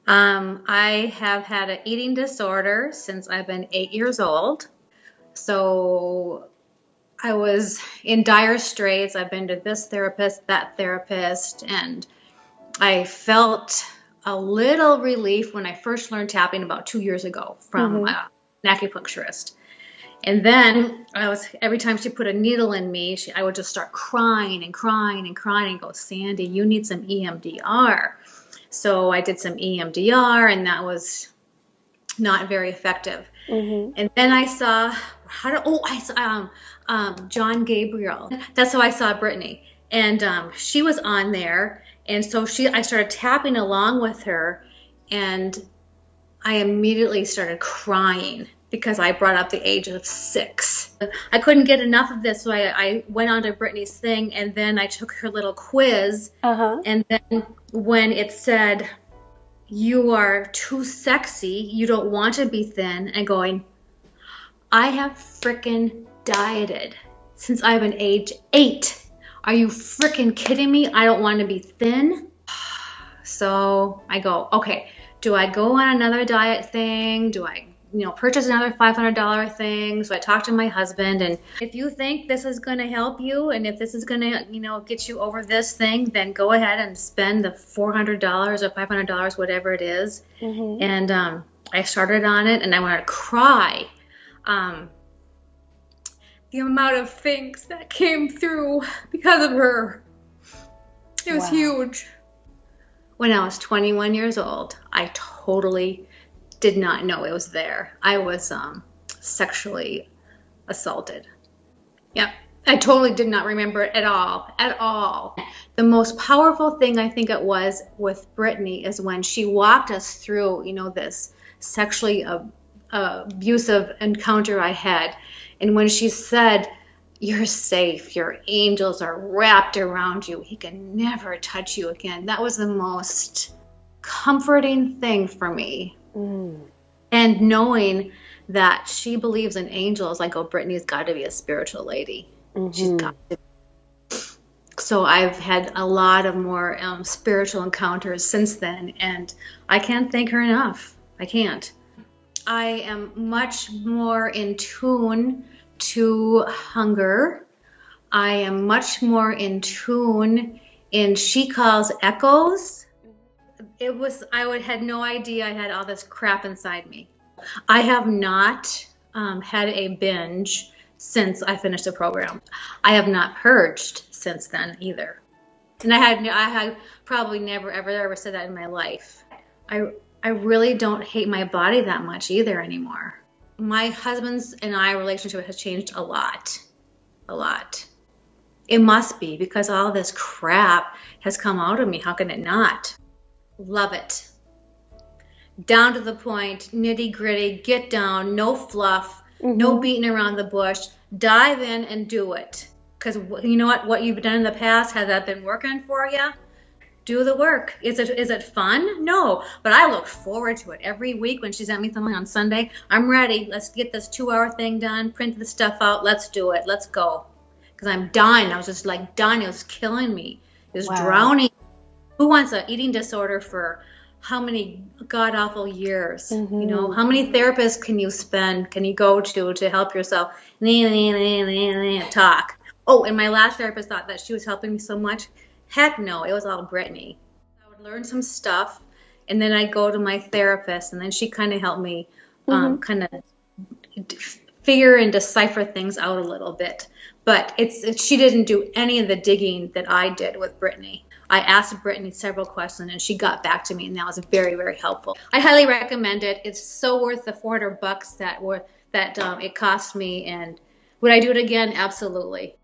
I have had an eating disorder since I've been 8 years old. So I was in dire straits. I've been to this therapist, that therapist, and I felt a little relief when I first learned tapping about 2 years ago from Mm-hmm. an acupuncturist. And then every time she put a needle in me, I would just start crying and crying and crying and go, Sandy, you need some EMDR. So I did some EMDR, and that was not very effective. Mm-hmm. And then I saw I saw John Gabriel. That's how I saw Brittany, and she was on there, and so I started tapping along with her, and I immediately started crying because I brought up the age of 6. I couldn't get enough of this, so I went on to Brittany's thing, and then I took her little quiz, Uh-huh. and then when it said you are too sexy, you don't want to be thin, and going, I have frickin' dieted since I've been age 8. Are you frickin' kidding me? I don't want to be thin. So I go, okay, do I go on another diet thing? Do I, purchase another $500 thing? So I talked to my husband, and if you think this is going to help you, and if this is going to, get you over this thing, then go ahead and spend the $400 or $500, whatever it is. Mm-hmm. And I started on it, and I wanted to cry. Um, the amount of things that came through because of her, it was Wow. huge. When I was 21 years old, I totally did not know it was there. I was sexually assaulted. Yeah, I totally did not remember it at all, at all. The most powerful thing I think it was with Brittany is when she walked us through, this sexually abusive encounter I had. And when she said, you're safe, your angels are wrapped around you, he can never touch you again. That was the most comforting thing for me. Mm. And knowing that she believes in angels, I go, Brittany's got to be a spiritual lady. She's Mm-hmm. got to. So I've had a lot of more spiritual encounters since then, and I can't thank her enough. I can't. I am much more in tune to hunger. I am much more in tune in she calls echoes. I had no idea I had all this crap inside me. I have not had a binge since I finished the program. I have not purged since then either. And I had probably never, ever said that in my life. I really don't hate my body that much either anymore. My husband's and I relationship has changed a lot. A lot. It must be because all this crap has come out of me. How can it not? Love it. Down to the point, nitty gritty, get down, no fluff, no Mm-hmm. beating around the bush. Dive in and do it. Because you know what you've done in the past, has that been working for you? Do the work. Is it fun? No, but I look forward to it every week when she sent me something on Sunday. I'm ready. Let's get this 2-hour thing done. Print the stuff out. Let's do it. Let's go. Because I'm dying. I was just like dying. It was killing me. It was Wow. drowning. Who wants an eating disorder for how many god awful years? Mm-hmm. How many therapists can you go to help yourself talk? Oh, and my last therapist thought that she was helping me so much. Heck no, it was all Brittany. I would learn some stuff, and then I'd go to my therapist, and then she kind of helped me Mm-hmm. kind of figure and decipher things out a little bit. But she didn't do any of the digging that I did with Brittany. I asked Brittany several questions, and she got back to me, and that was very, very helpful. I highly recommend it. It's so worth the $400 that it cost me. And would I do it again? Absolutely.